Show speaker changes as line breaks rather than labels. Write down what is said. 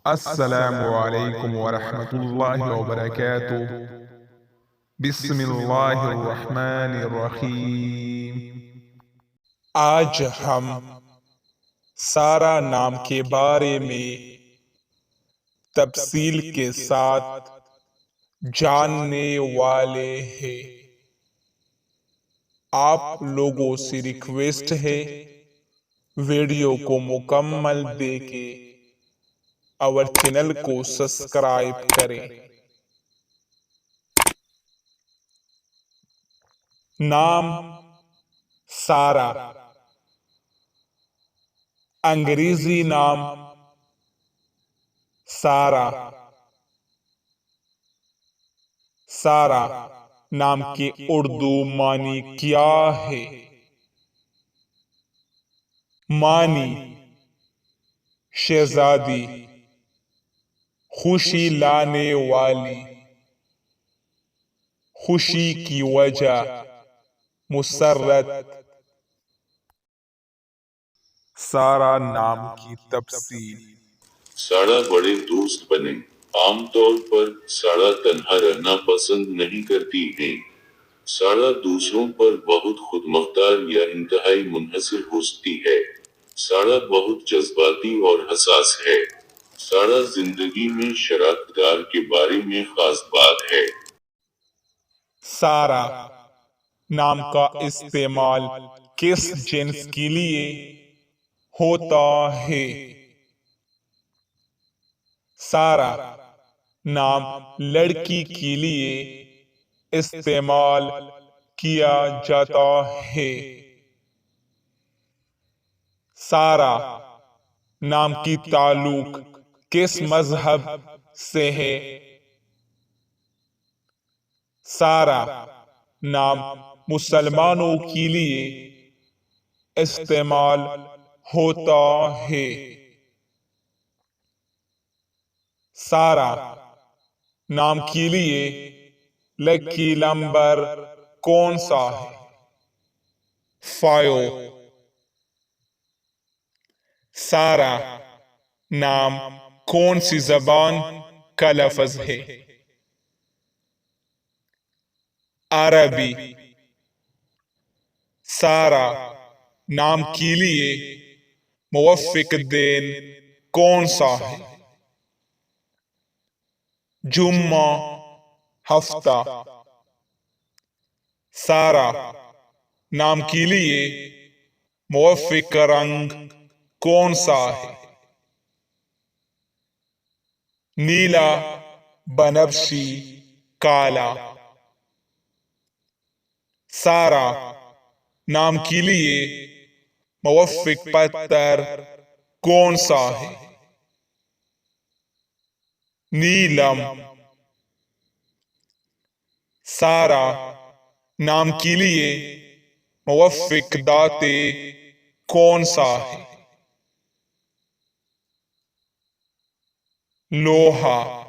السلام علیکم ورحمۃ اللہ وبرکاتہ۔ بسم اللہ الرحمن الرحیم۔
آج ہم سارا نام کے بارے میں تفصیل کے ساتھ جاننے والے ہیں۔ آپ لوگوں سے ریکویسٹ ہے ویڈیو کو مکمل دیکھیں اور چینل کو سبسکرائب کریں۔ نام سارا، انگریزی نام سارا۔ سارا نام کے اردو معنی کیا ہے؟ معنی: شہزادی، خوشی لانے والی، خوشی کی وجہ، مسرت۔ سارا نام کی تفصیل:
سارا بڑے دوست بنے۔ عام طور پر سارا تنہا رہنا پسند نہیں کرتی ہے۔ سارا دوسروں پر بہت خود مختار یا انتہائی منحصر ہوتی ہے۔ سارا بہت جذباتی اور حساس ہے۔ سارا زندگی میں شراکت دار کے بارے میں خاص بات ہے۔
سارا نام کا استعمال کس جنس کے لیے ہوتا ہے؟ سارا نام لڑکی کے لیے استعمال کیا جاتا ہے۔ سارا نام کی تعلق کس مذہب سے ہے؟ سارا نام مسلمانوں کے لیے استعمال ہوتا ہے۔ سارا نام کے لیے لکی نمبر کون سا ہے؟ 5۔ سارا نام کون سی زبان کا لفظ ہے؟ عربی۔ سارا نام کے لیے موافق دن کون سا ہے؟ جمعہ، ہفتہ۔ سارا نام کے لیے موافق رنگ کون سا ہے؟ نیلا، بنفشی، کالا۔ سارا نام کے لیے موافق پتھر کون سا ہے؟ نیلم۔ سارا نام کے لیے موافق دھاتیں کون سا ہے؟ لوہا۔